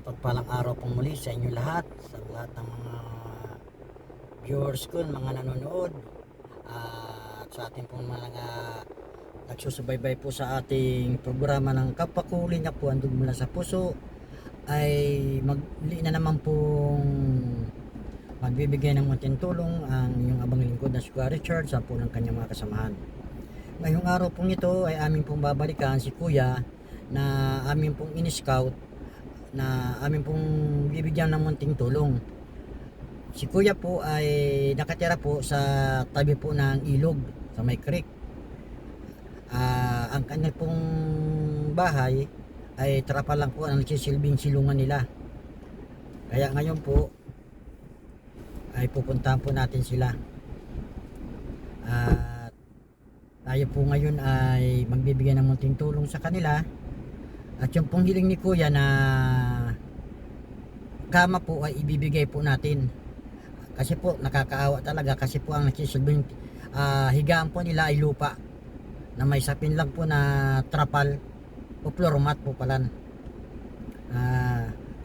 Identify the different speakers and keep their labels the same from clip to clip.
Speaker 1: Mapagpalang araw pong muli sa inyo lahat, sa lahat ng mga viewers ko, mga nanonood, at sa ating pong mga nagsusubaybay po sa ating programa ng Kapwa ko Linya po andun mula sa puso, ay magli na naman pong magbibigay ng munting tulong ang inyong abang lingkod na si Kuya Richard sa po ng kanyang mga kasamahan. Ngayong araw pong ito ay aming pong babalikan si Kuya na aming pong in-scout, na amin pong bibigyan ng munting tulong. Si Kuya po ay nakatira po sa tabi po ng ilog sa may creek. Ang kanya pong bahay ay trapal lang po ang nagsisilbing silungan nila. Kaya ngayon po ay pupuntahan po natin sila. At tayo po ngayon ay magbibigay ng munting tulong sa kanila. At yung pong hiling ni Kuya na kama po ay ibibigay po natin. Kasi po nakakaawa talaga, kasi po ang nagsisilbing higaan po nila ay lupa na may sapin lang po na trapal o floor mat po pala.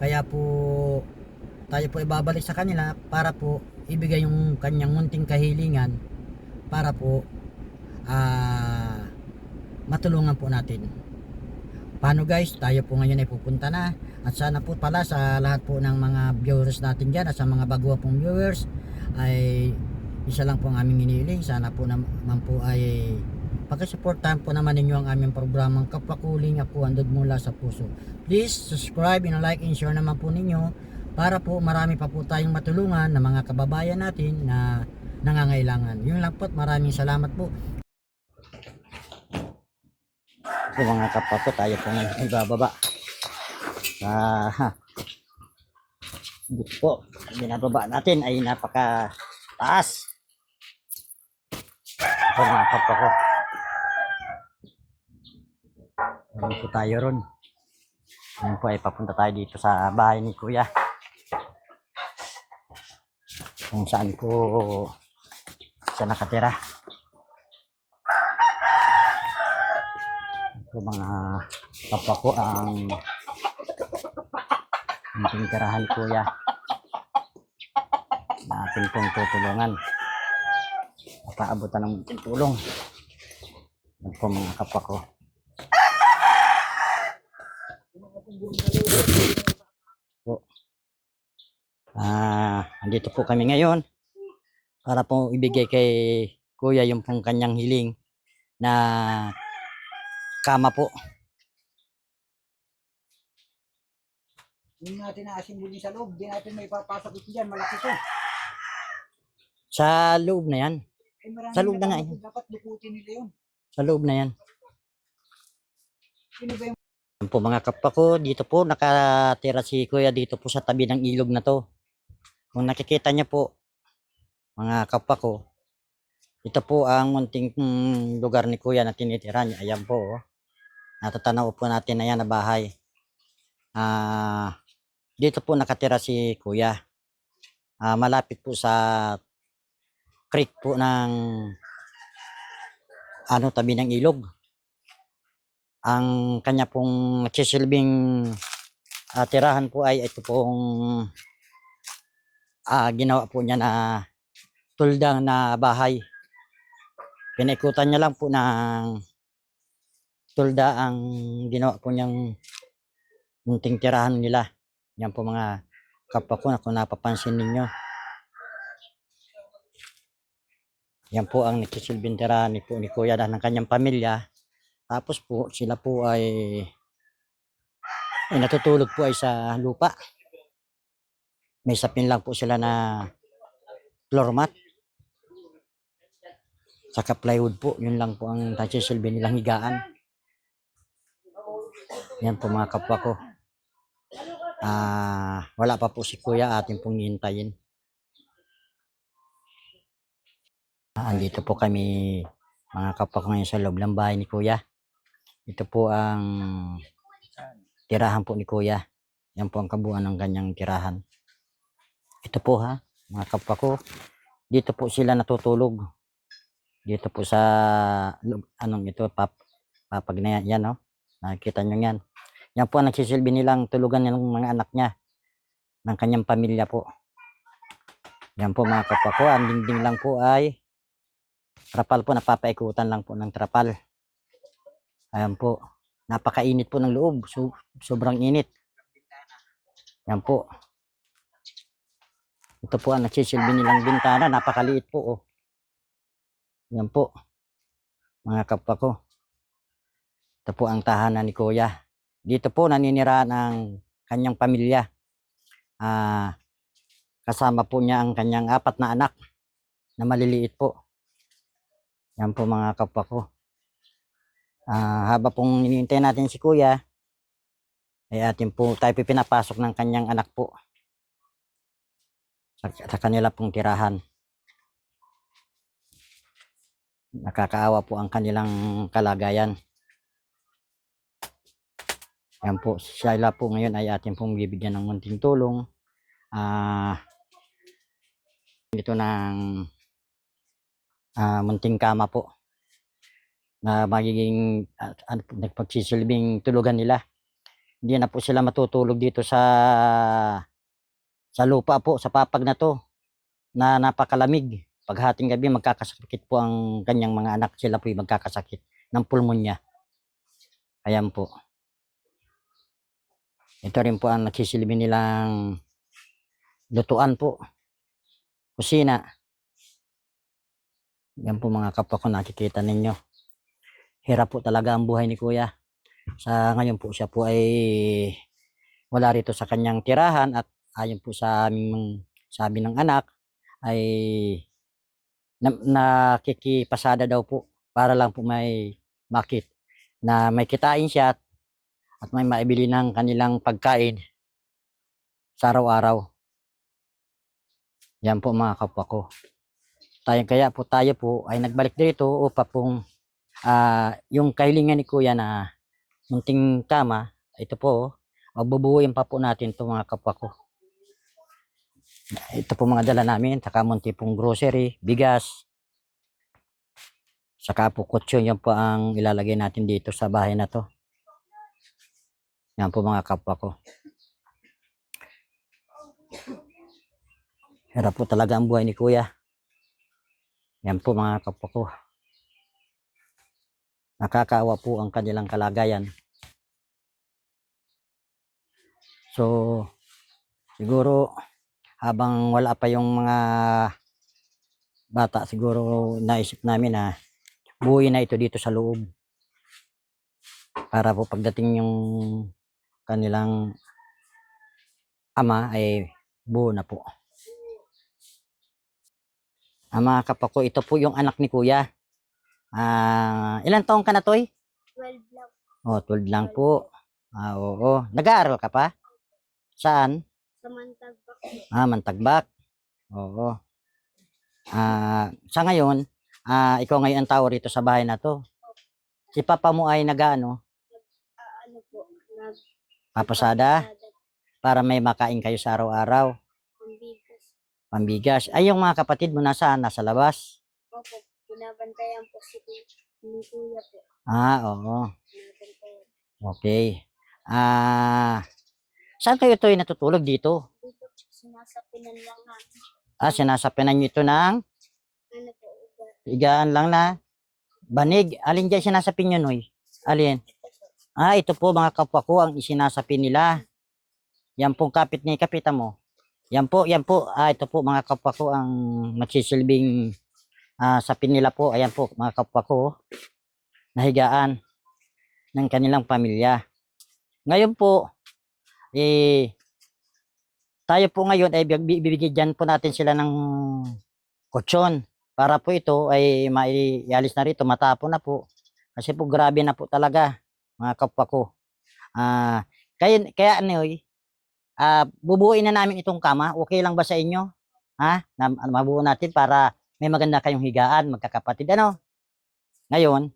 Speaker 1: Kaya po tayo po ibabalik sa kanila para po ibigay yung kanyang munting kahilingan para po matulungan po natin. Paano guys, tayo po ngayon ay pupunta na. At sana po pala sa lahat po ng mga viewers natin dyan at sa mga baguha pong viewers ay isa lang po ang aming iniling. Sana po naman po ay pagkasuportahan po naman ninyo ang aming programang Kapwa ko Linya po andun mula sa puso. Please subscribe and like and share naman po ninyo para po marami pa po tayong matulungan ng mga kababayan natin na nangangailangan. Yun lang po, maraming salamat po. So mga kapwa po, tayo po ngayon ibababa. Dito po, binababa natin ay napaka taas. So mga kapwa ko, ayun po tayo ron. Ayun po ay papunta tayo dito sa bahay ni Kuya, kung saan po siya nakatira. So mga kapwa ko, ang tirahan ni Kuya na ating pong tutulungan, napaabutan ng tulong. Yan po mga kapwa ko. So, andito po kami ngayon para po ibigay kay Kuya yung pong kanyang hiling na kama po. Hindi natin naasimuli sa loob, hindi natin may papasok ito dyan, malaki to. Sa loob na yan. Sa loob na nga yan. Dapat luputin nila yun. Sa loob na yan. Sino ba yung... Yan po mga kapwa ko, dito po nakatira si Kuya dito po sa tabi ng ilog na to. Kung nakikita niya po mga kapwa ko, ito po ang munting lugar ni Kuya na tinitira niya. Ayan po, oh. Natatanaw po natin na yan na bahay. Dito po nakatira si Kuya. Malapit po sa creek po ng tabi ng ilog. Ang kanya pong nagsisilbing tirahan po ay ito pong ginawa po niya na tuldang na bahay. Pinaikutan niya lang po ng tulda ang ginawa po niyang munting tirahan nila. Yan po mga kapwa ko, na kung napapansin ninyo. Yan po ang nagsisilbing tirahan ni Kuya ng kanyang pamilya. Tapos po sila po ay natutulog po ay sa lupa. May sapin lang po sila na floor mat. Saka plywood po, yun lang po ang nagsisilbi nilang higaan. Yan po mga kapwa ko. Wala pa po si Kuya, atin pong hihintayin. Andito po kami mga kapwa ko ngayon sa loob ng bahay ni Kuya. Ito po ang tirahan po ni Kuya. Yan po ang kabuuan ng kanyang tirahan. Ito po mga kapwa ko. Dito po sila natutulog. Dito po sa ito papag na yan, no? Nakikita nyo yan. Yan po ang nagsisilbi nilang tulugan ng mga anak niya, ng kanyang pamilya po. Yan po mga kapwa ko, ang dingding lang po ay trapal po, napapaikutan lang po ng trapal. Ayan po, napakainit po ng loob, sobrang init. Yan po. Ito po ang nagsisilbi nilang bintana, napakaliit po. Oh. Yan po, mga kapwa ko. Ito po ang tahanan ni Kuya. Dito po naninirahan ang kanyang pamilya. Kasama po niya ang kanyang 4 na anak na maliliit po. Yan po mga kapwa ko. Haba pong hinihintay natin si Kuya, ay atin po tayo pinapasok ng kanyang anak po sa kanila pong tirahan. Nakakaawa po ang kanilang kalagayan. Yan po, sila po ngayon ay atin pong bibigyan ng munting tulong. Ito ng munting kama po na magiging nagpagsisilbing tulugan nila. Hindi na po sila matutulog dito sa lupa po, sa papag na to na napakalamig. Paghating gabi magkakasakit po ang kanyang mga anak, sila po yung magkakasakit ng pulmonya. Ayan po. Ito rin po ang nagsisilbi nilang lutuan po, kusina. Yan po mga kapwa ko, nakikita ninyo. Hirap po talaga ang buhay ni Kuya. Sa ngayon po siya po ay wala rito sa kanyang tirahan at ayon po sa aming sabi ng anak ay nakikipasada daw po para lang po may may kitain siya at may maibili ng kanilang pagkain sa araw-araw. Yan po mga kapwa ko. Kaya po tayo po ay nagbalik dito upang pong yung kahilingan ni Kuya na munting kama, ito po, bubuuin pa po natin ito mga kapwa ko. Ito po mga dala namin, saka munti pong grocery, bigas, saka po kutsyon, yan po ang ilalagay natin dito sa bahay na to. Yan po mga kapwa ko. Hirap po talaga ang buhay ni Kuya. Yan po mga kapwa ko. Nakakaawa po ang kanilang kalagayan. So, siguro habang wala pa yung mga bata, siguro naisip namin na buuin na ito dito sa loob. Para po pagdating yung kanilang ama ay buo na po. Mga kapwa ko, ito po yung anak ni Kuya. Ilan taong ka na, Toy?
Speaker 2: 12 lang.
Speaker 1: Oh, 12 lang po. Oo. Nag-aaral ka pa? Saan?
Speaker 2: Sa Mantagbak.
Speaker 1: Mantagbak. Oo. Sa ngayon, ikaw ngayon ang tao rito sa bahay na to. Si Papa mo ay nag-ano?
Speaker 2: Ano po?
Speaker 1: Papasada? Para may makain kayo sa araw-araw.
Speaker 2: Pambigas.
Speaker 1: Pambigas. Ay, yung mga kapatid mo nasaan? Nasa labas?
Speaker 2: Opo, binabantayan po si Kuya po.
Speaker 1: Oo.
Speaker 2: Binabantayan.
Speaker 1: Okay. Saan kayo ito natutulog dito?
Speaker 2: Dito, sinasapinan lang natin.
Speaker 1: Sinasapinan nyo ito ng
Speaker 2: Ano po?
Speaker 1: higaan lang na banig. Alin dyan sinasapin nyo, Noy? Alin? Ito po mga kapwa ko ang isinasapin nila. Yan pong kapitan mo. Yan po. Ito po mga kapwa ko ang magsisilbing sapin nila po. Ayan po mga kapwa ko. Nahigaan ng kanilang pamilya. Ngayon po, tayo po ngayon ay bibigyan po natin sila ng kutsyon. Para po ito ay maialis na rito, matapon na po. Kasi po grabe na po talaga mga kapwa ko. Kaya Noy, bubuuin na namin itong kama. Okay lang ba sa inyo? Mabuo natin para may maganda kayong higaan, magkakapatid. Ano? Ngayon,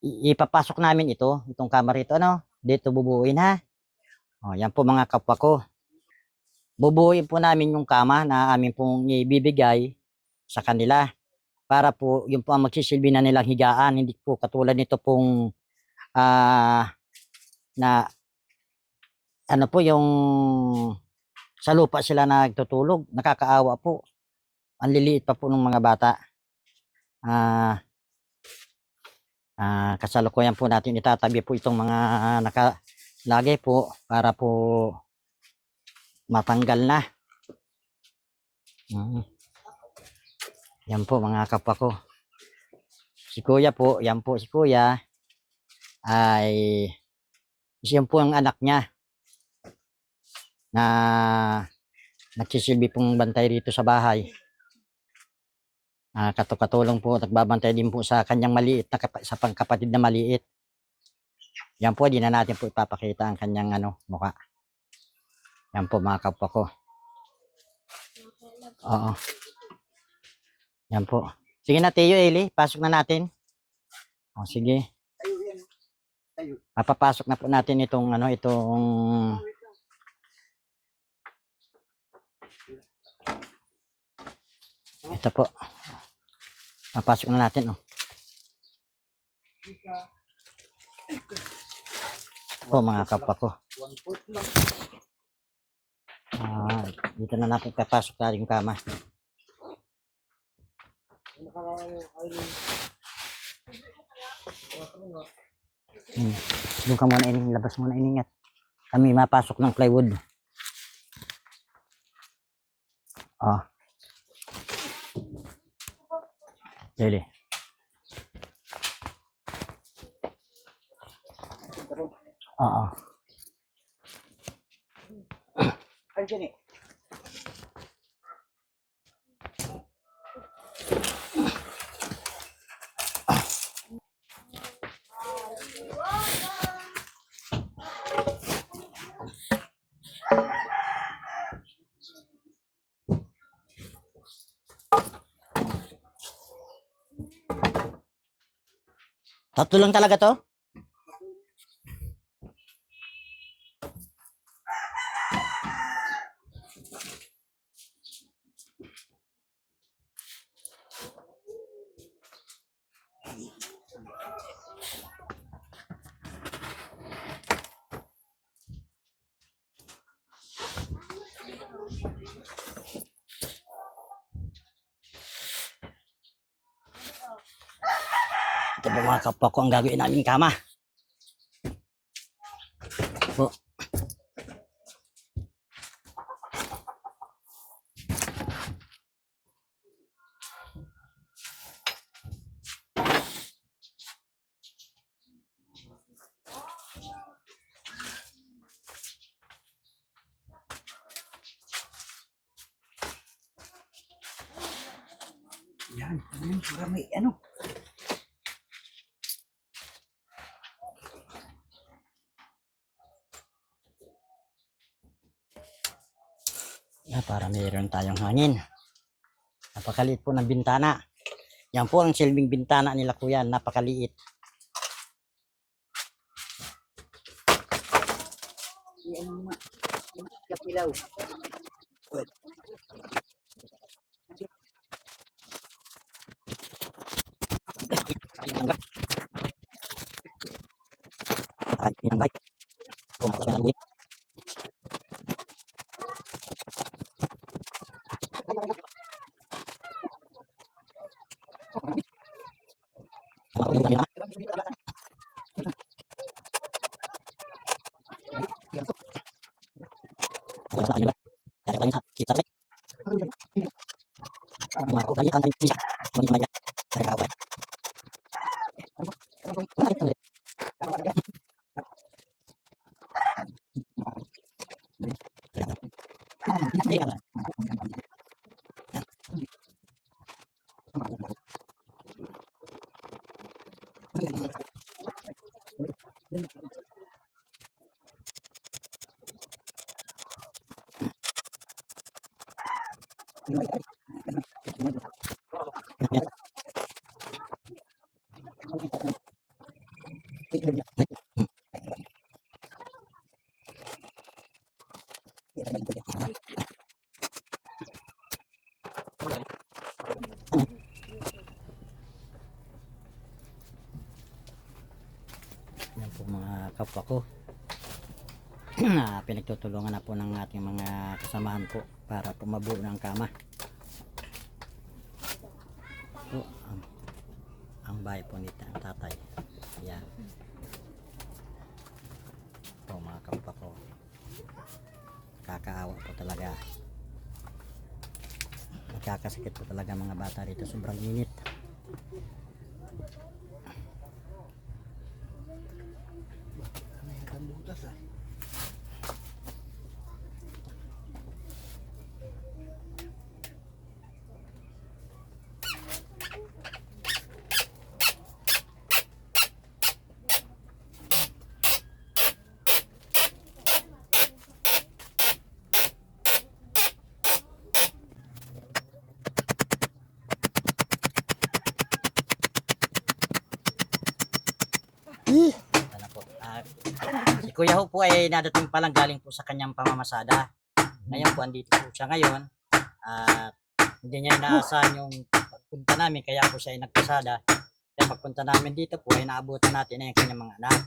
Speaker 1: ipapasok namin itong kama rito. Ano? Dito bubuuin ha. Yan po mga kapwa ko. Bubuuin po namin yung kama na amin pong ibibigay sa kanila. Para po, yung po ang magsisilbi na nilang higaan. Hindi po katulad nito pong na ano po yung sa lupa sila nagtutulog. Nakakaawa po. Ang liliit pa po ng mga bata. Kasalukuyan po natin itatabi po itong mga nakalagay po para po matanggal na. Yan po mga kapwa ko. Si Kuya po, yan po si Kuya ay siya po ang anak niya na nagsisilbi pong bantay rito sa bahay. Katulong po, nagbabantay din po sa kanyang maliit na sa pangkapatid na maliit. Yan po, di na natin po ipapakita ang kanyang mukha. Yan po mga kapwa ko. Oo. Yan po. Sige na Teo, Eli, pasok na natin. O sige. Papapasok na po natin itong ito po. Papasok na natin, po mga kapwa ko. Dito na natin papasok na yung kama. Doon ka muna ining, labas muna iningat. Kami mapasok ng plywood. Dili. Oo. Tatlo lang talaga to? Ito po mga kapwa ko ang gagawin namin kama. Po. Yan, para may para mayroon tayong hangin. Napakaliit po ng bintana. Yan po ang silbing bintana nila kuya, napakaliit. Yan po mga kapwa ko. Pinagtutulungan na po ng ating mga kasamahan po para po mabuo ng kama. Po, ang bahay po ni tatay. Yan. Po mga kapwa ko. Kakaawa po talaga. Nagkakasakit po talaga mga bata rito. Sobrang init. Ano po, si Kuya Ho po ay nadating pa lang galing po sa kanyang pamamasada. Ngayon po, andito po siya ngayon. At hindi niya inaasahan yung pagpunta namin, kaya po siya ay nagpasada. Kaya pagpunta namin dito po, ay naabutan natin na yung kanyang mga anak.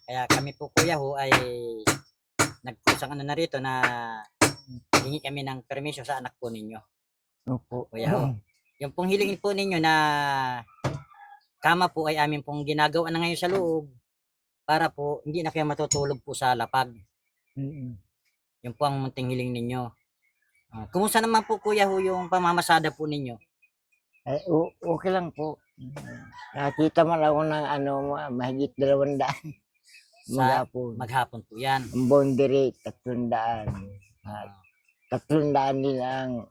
Speaker 1: Kaya kami po Kuya Ho ay nagkusang ano na rito na hingi kami ng permisyo sa anak po ninyo.
Speaker 3: Opo.
Speaker 1: Kuya Ho. Yung pong hilingin po ninyo na kama po ay amin pong ginagawa na ngayon sa loob para po hindi na kayo matutulog po sa lapag.
Speaker 3: Mm.
Speaker 1: Yun po ang munting hiling ninyo. Kumusta naman po Kuya Ho yung pamamasada po ninyo?
Speaker 3: Ay, okay lang po. Nakita man ako ng mahigit 200
Speaker 1: Sa
Speaker 3: maghapon.
Speaker 1: maghapon po yan.
Speaker 3: Ang boundary, 300. At 300 din ang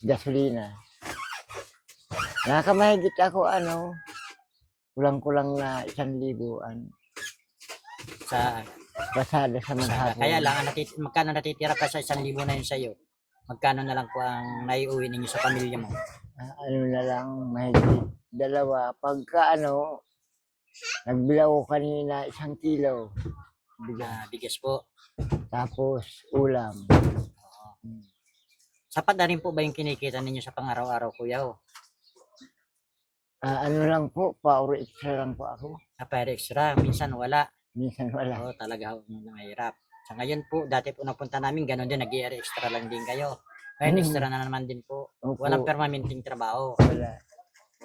Speaker 3: gasolina. Nakamahigit ako kulang-kulang na 1,000
Speaker 1: Sa
Speaker 3: pasada sa maghapon.
Speaker 1: kaya lang magkano natitira pa sa 1,000 na yun sa iyo? Magkano na lang po ang naiuwi ninyo sa pamilya mo?
Speaker 3: Na lang, mahigit 2. Pagka nagbilaw ko kanina 1 kilo.
Speaker 1: Bigas po.
Speaker 3: Tapos ulam.
Speaker 1: Sapat na rin po ba yung kinikita ninyo sa pang-araw-araw Kuya Ho?
Speaker 3: Lang po, pauro extra lang po ako.
Speaker 1: Pero extra, minsan wala.
Speaker 3: Minsan wala.
Speaker 1: Oo, talaga ho, mahirap. Sa ngayon po, dati po napunta namin, ganun din, nag-extra lang din kayo. Ngayon, extra na naman din po.
Speaker 3: Opo.
Speaker 1: Walang permanenteng trabaho.
Speaker 3: Wala.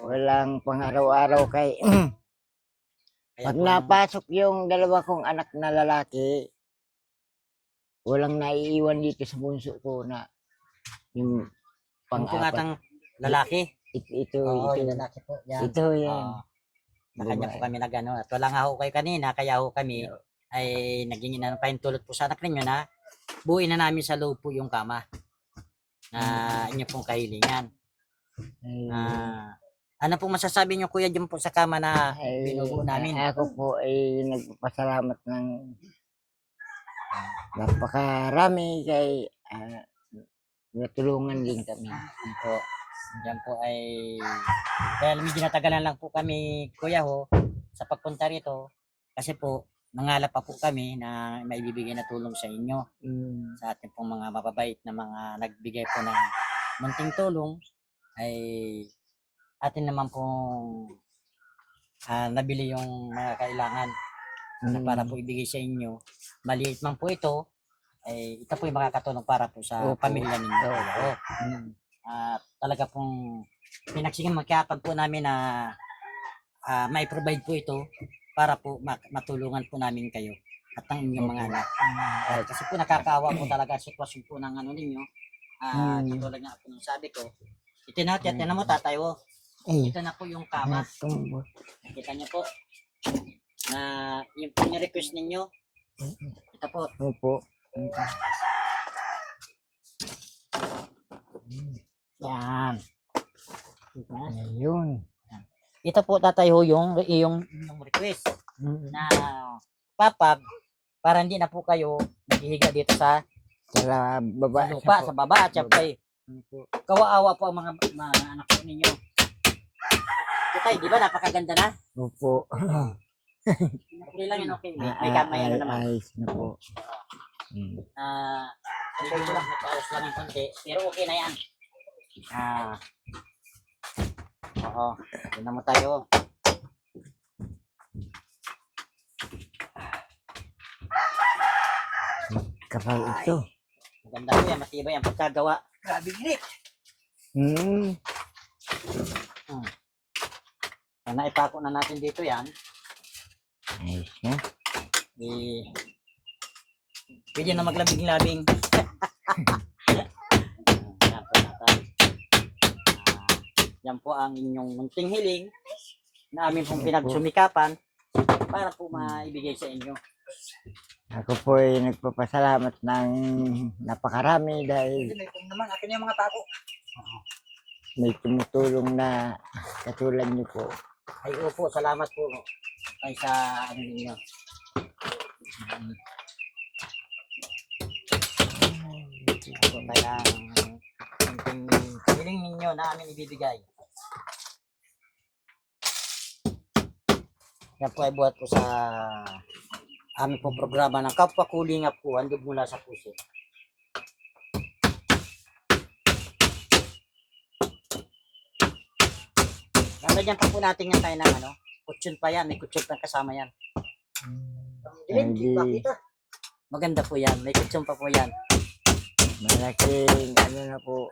Speaker 3: Walang pang-araw-araw kay
Speaker 1: Kaya
Speaker 3: pag
Speaker 1: po,
Speaker 3: napasok yung 2 kong anak na lalaki, walang naiiwan dito sa bunso ko na yung
Speaker 1: yung po
Speaker 3: pang-apat.
Speaker 1: atang lalaki.
Speaker 3: Ito,
Speaker 1: Oo,
Speaker 3: ito.
Speaker 1: yung lalaki po. Yan.
Speaker 3: Ito yan.
Speaker 1: Oo. Sa kanya po
Speaker 3: Babae.
Speaker 1: kami nag-ano. At wala nga ho kayo kanina, kaya ho kami ay naging paintulot po sa anak ninyo na buuin na namin sa loob po yung kama na inyo pong kahilingan. Ano pong masasabi nyo Kuya dyan po sa kama na binubuo namin?
Speaker 3: Ako po ay nagpasalamat ng napakarami kay natulungan din kami.
Speaker 1: Po. Yan po ay dahil medyo natagalan lang po kami Kuya Ho sa pagpunta rito kasi po nangalap pa po kami na maibibigay na tulong sa inyo sa ating pong mga mababait na mga nagbigay po ng munting tulong ay atin naman pong nabili yung mga kailangan na para po ibigay sa inyo. Maliit man po ito ay ito po yung makakatulong para po sa
Speaker 3: Opo.
Speaker 1: pamilya ninyo.
Speaker 3: Opo.
Speaker 1: Talaga pong pinagsiging magkakapag po namin na may provide po ito para po matulungan po namin kayo at ang inyong mga anak. Kasi po nakakaawa po talaga ang sitwasyon po ng ano ninyo. Tulad nga po ng sabi ko, ito na mo tatay wo. Ito na po yung kama. Kita niyo po na yung po request ninyo. Ito po.
Speaker 3: Opo.
Speaker 1: Yan.
Speaker 3: Ayun.
Speaker 1: Ito po tatay ho yung request na papag para hindi na po kayo maghihiga dito sa
Speaker 3: Baba.
Speaker 1: lupa, sa baba at syempre kawaawa po ang mga anak po ninyo. Tatay, di ba napakaganda na?
Speaker 3: Opo.
Speaker 1: Okay lang yun, okay. May kamay ano naman.
Speaker 3: Ayos na po.
Speaker 1: Medyo lang, nagpaos lang yung konti, pero okay na yan. Oo, yun na mo tayo.
Speaker 3: kapag ito.
Speaker 1: Maganda po yan, matibay ang pagkagawa.
Speaker 4: Grabe init.
Speaker 3: Hmm.
Speaker 1: So, naipako na natin dito yan.
Speaker 3: Ayos na.
Speaker 1: Pwede na maglabing-labing. Yan po natin. Yan po ang inyong munting hiling na amin pong pinagsumikapan para po maibigay sa inyo.
Speaker 3: Ako po ay nagpapasalamat ng napakarami dahil
Speaker 4: May pong naman, akin yung mga tako.
Speaker 3: may tumutulong na katulad niyo po.
Speaker 1: Ay opo, salamat po ay sa ano ninyo. Ako kaya munting hiling ninyo na amin ibibigay. Yan po ay buhat po sa amin po programa ng Kapwa Kulingap po, handog mula sa puso. Lalagyan pa po natin yan tayo ng ano, kutsyon pa yan, may kutsyon pa kasama yan.
Speaker 3: Hindi
Speaker 1: Maganda po yan, may kutsyon pa po yan.
Speaker 3: malaking ano na po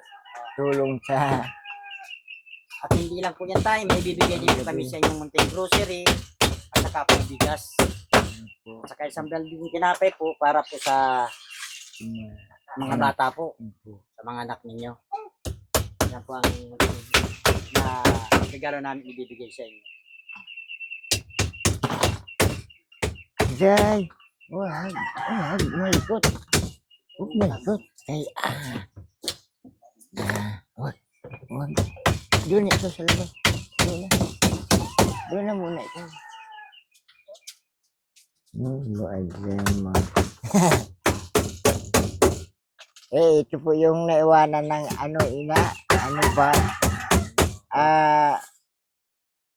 Speaker 3: tulong sa
Speaker 1: At hindi lang po yan tayo, may bibigay din po kami sa inyong munting grocery at saka po bigas. At saka isang balding kinapay po para po sa mga bata po, sa mga anak ninyo. Yan po ang na regalo namin ibibigay sa inyo.
Speaker 3: Jay. Wag, malikot. Huwag malikot. Ay, wag. Doon ito sa labas. Doon na muna ito. Ito po yung naiwanan ng ano ina. Ano ba?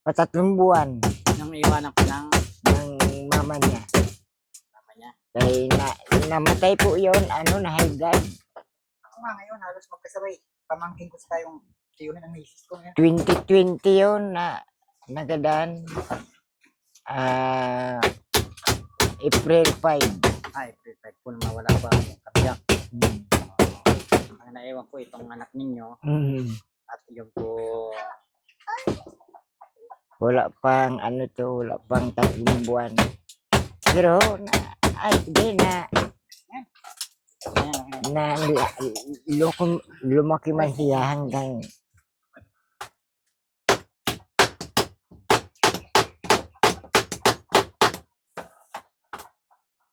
Speaker 3: Patatlong buwan
Speaker 1: Nang iwanan ko ng
Speaker 3: ng mama niya.
Speaker 1: mama niya.
Speaker 3: Dahil namatay po yun, na high blood.
Speaker 4: Ako nga ngayon, halos magkasabay. Pamangkin ko sa tayong tiyunin ng misis ko ngayon.
Speaker 3: 2020 yun na nagadan. April 5.
Speaker 1: Ay, prepared po na mawala ba ang kapiyak. Ang naiwan ko itong anak ninyo at yung po
Speaker 3: Wala pang wala pang 3 buwan. Pero hindi na lumaki man siya hanggang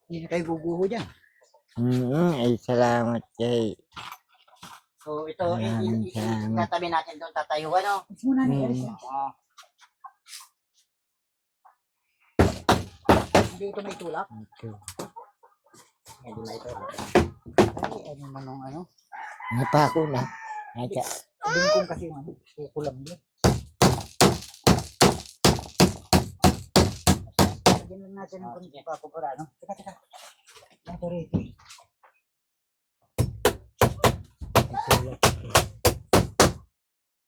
Speaker 4: Hindi na kayo guguho dyan.
Speaker 3: ay salamat kay
Speaker 1: so ito
Speaker 3: Salamat.
Speaker 1: tatabi natin doon tatayo ano.
Speaker 4: Muna ni
Speaker 3: Hmm.
Speaker 4: Elsa.
Speaker 1: Oo.
Speaker 4: Hindi ito may tulak.
Speaker 1: Hindi na ito.
Speaker 4: Ay, ano man ang ano.
Speaker 3: Napako na.
Speaker 4: Bingkong kasi yung ano. Kulang din. Lagyan lang natin ng
Speaker 1: Sige.
Speaker 4: pako para ano. Teka. Ito rito.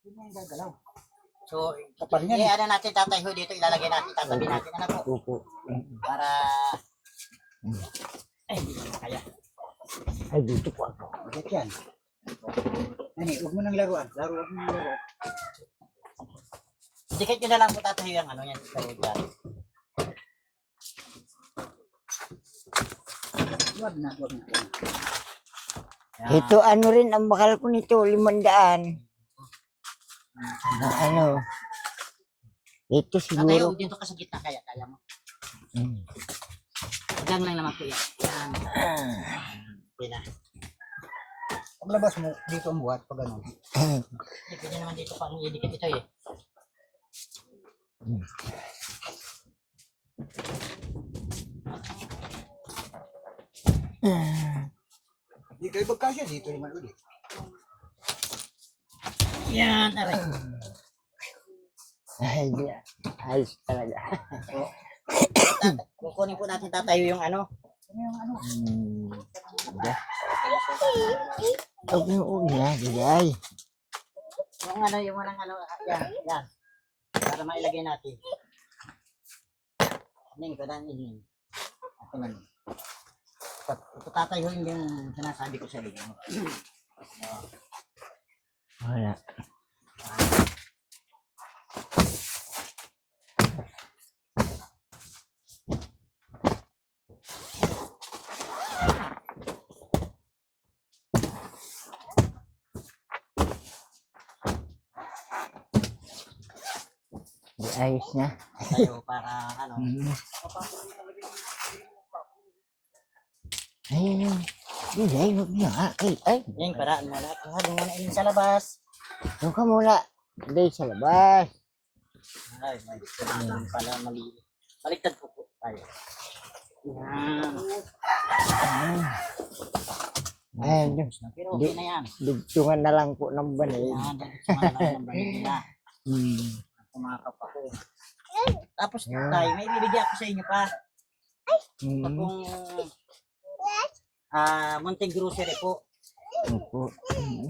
Speaker 4: Hindi mo yung gagalaw.
Speaker 1: So,
Speaker 4: Kapal yan.
Speaker 1: ano natin tatayo dito, ilalagay natin, tatabi natin, ano po,
Speaker 3: Opo.
Speaker 1: para, hindi ko na kaya.
Speaker 3: Ay, dito po ako.
Speaker 4: Bakit yan? Nani, huwag mo nang laruan. Huwag mo nang laruan.
Speaker 1: Dikit nyo na lang po tatayo yung ano yan, sa dyan.
Speaker 4: Huwag na.
Speaker 1: Yan.
Speaker 3: Ito rin ang bakal ko nito, 500. Ito
Speaker 1: Tatayo
Speaker 3: siguro.
Speaker 1: dito ka sa gitna, kaya mo.
Speaker 3: Hmm.
Speaker 1: Hanggang lang naman po yan. Yan. Pina.
Speaker 4: Paglabas mo, dito ang buhat pag ano.
Speaker 1: Pwede naman dito pang idikit ito eh.
Speaker 4: Hindi kayo magkasya dito naman ulit.
Speaker 1: Yan, aray.
Speaker 3: Ay, ayos talaga.
Speaker 1: Kukunin po natin tatayo yung ano.
Speaker 4: Ano yung ano?
Speaker 3: Huwag mo una, gagay.
Speaker 1: Yung ano, yung walang ano, yan. Para mailagay natin. Ning, kadang ining. Ako man. Ito tatay ho yung sinasabi ko sa inyo.
Speaker 3: Wala. Di ayos na.
Speaker 1: Tayo para ano.
Speaker 3: Mm. Ayun. Ay, huwag niya. Ay.
Speaker 1: Yan, para mo na. Habang muna inom sa labas.
Speaker 3: Doon ka muna. Hindi sa labas.
Speaker 1: Ay, may pala mali. Baliktad po po tayo. Yan.
Speaker 3: Ayun.
Speaker 1: Pero okay na yan.
Speaker 3: Dugtungan na lang po ng banay.
Speaker 1: Yan, sumala lang ng banig nila.
Speaker 3: Hmm.
Speaker 1: Kumakap ako. Tapos tayo, may bibigyan ko sa inyo pa. Ito
Speaker 3: Hmm.
Speaker 1: pong munting grocery po.
Speaker 3: Opo. Hmm.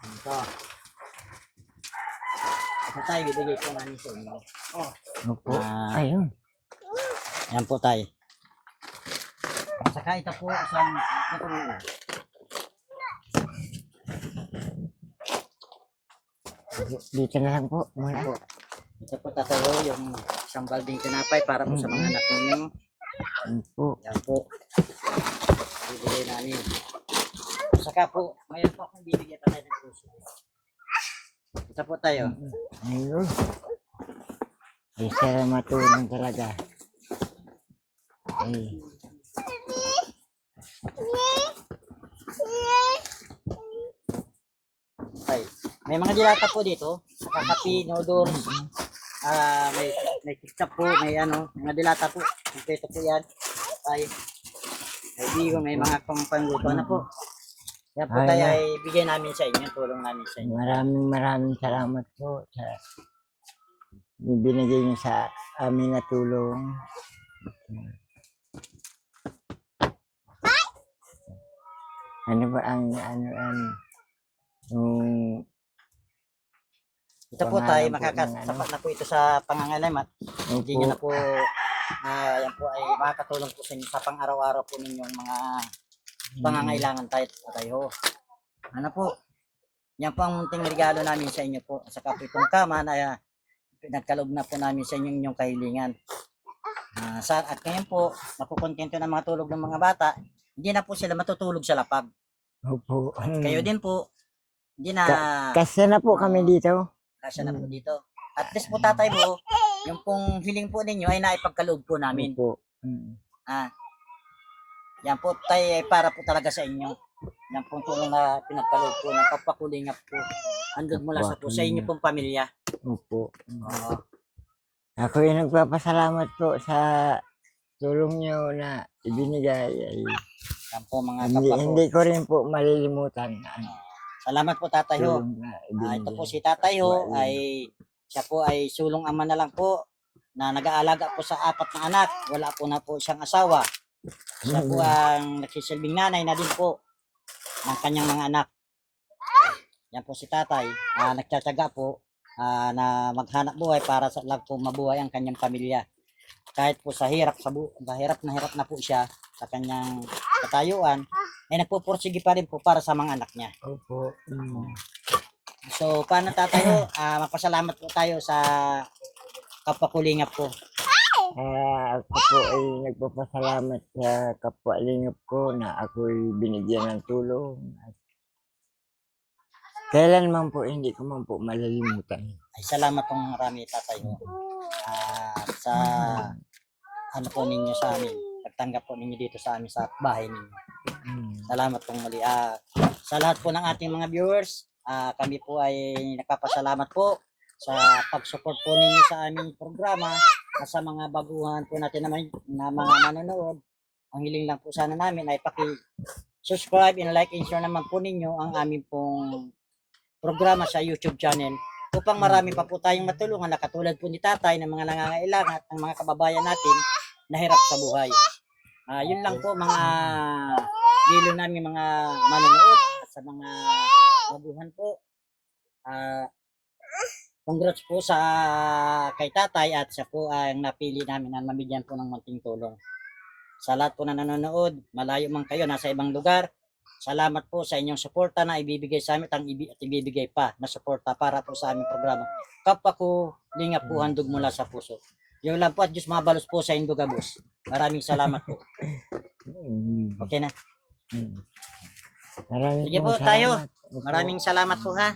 Speaker 1: Ito. Ito tayo, bibigay po namin sa inyo.
Speaker 3: Opo.
Speaker 1: Ah.
Speaker 3: Ayun.
Speaker 1: Yan po tayo. Saka ito po isang natulungan.
Speaker 3: Dito na lang po. Muna.
Speaker 1: Ito po tatayo yung isang balding tinapay para po sa mga anak ninyo.
Speaker 3: Opo.
Speaker 1: Yan po. Bibigay namin. Saka po, mayroon po akong bibigyan tayo ng puso. Ito po tayo.
Speaker 3: Ayun. Ay, sana matulong talaga. Ay.
Speaker 1: Ay, may mga dilata po dito. Saka kape, noodles. May ketchup po, may ano, mga dilata po. Kompleto po yan. Ay, may bigo, may mga pangluto na po. Yan po
Speaker 3: Ay,
Speaker 1: tayo
Speaker 3: na.
Speaker 1: ay bigay namin sa inyo, tulong namin sa inyo.
Speaker 3: Maraming salamat po sa binigay niyo sa amin na tulong. Ano ba ang yung
Speaker 1: Ito po
Speaker 3: Pangalan
Speaker 1: tayo,
Speaker 3: po ng
Speaker 1: makakasapat na po ito sa pangangailangan. Hindi nyo na
Speaker 3: opo,
Speaker 1: po, yan po ay makakatulong po sa inyo sa pang-araw-araw po ninyong mga pangangailangan tayo. Ano po, yan po ang munting regalo namin sa inyo po. Sa kape pong kama na pinagkaloob na po namin sa inyong kahilingan. At ngayon po, napukontento ng mga tulog ng mga bata, hindi na po sila matutulog sa lapag.
Speaker 3: opo.
Speaker 1: Kayo din po, hindi na
Speaker 3: Kasi na po kami dito.
Speaker 1: kasya na po dito. At least po tatay mo, yung pong hiling po ninyo ay naipagkaloob po namin.
Speaker 3: Opo.
Speaker 1: Yan po tayo ay para po talaga sa inyo. Yan pong tulong na pinagkaloob po ng kapagkulingap po. Andun mula sa inyo pong pamilya.
Speaker 3: Opo.
Speaker 1: Oo.
Speaker 3: Ako ay nagpapasalamat po sa tulong niyo na ibinigay. Ay,
Speaker 1: Yan po mga
Speaker 3: hindi,
Speaker 1: kapwa ko.
Speaker 3: hindi ko rin po malilimutan ang
Speaker 1: Salamat po tatay ho.
Speaker 3: tulong na ibinigay.
Speaker 1: Ito po si tatay ho ay siya po ay sulong ama na lang po na nag-aalaga po sa 4 na anak. Wala po na po siyang asawa. Siya po ang nagsisilbing nanay na din po ng kanyang mga anak. Yan po si tatay. Nagtsatsaga po na maghanap buhay para sa lang po mabuhay ang kanyang pamilya. Kahit po sa hirap na hirap na po siya sa kanyang katayuan, ay nagpupursige pa rin po para sa mga anak niya.
Speaker 3: Opo.
Speaker 1: So, paano tatay ho? Magpasalamat po tayo sa kapakulingap po.
Speaker 3: Ako po ay nagpapasalamat sa kapwa-lingap ko na ako'y binigyan ng tulong. At kailanman po hindi ko man po malilimutan.
Speaker 1: Ay, salamat pong marami tatay ho. Sa ano po ninyo sa amin. Pagtanggap po ninyo dito sa amin sa bahay ninyo. Salamat pong muli. Sa lahat po ng ating mga viewers, kami po ay nagpapasalamat po sa pag-support po ninyo sa aming programa at sa mga baguhan po natin na mga manonood. Ang hiling lang po sana namin ay paki-subscribe and like and share naman po ninyo ang aming pong programa sa YouTube channel upang marami pa po tayong matulungan na katulad po ni tatay ng mga nangangailangan at ng mga kababayan natin na hirap sa buhay. Yun lang po mga gilo namin mga manonood at sa mga baguhan po. Congrats po sa kay tatay at siya po ang napili namin na mabigyan po ng munting tulong. sa lahat po na nanonood, malayo man kayo, nasa ibang lugar. Salamat po sa inyong suporta na ibibigay sa amin at ibibigay pa na suporta para po sa aming programa. Kapwa ko, lingap po handog mula sa puso. Yun lang po at Diyos mabalos po sa inyong gabos. Maraming salamat po. Okay na.
Speaker 3: Maraming
Speaker 1: Sige po,
Speaker 3: salamat.
Speaker 1: tayo.
Speaker 3: Opo.
Speaker 1: Maraming salamat po ha.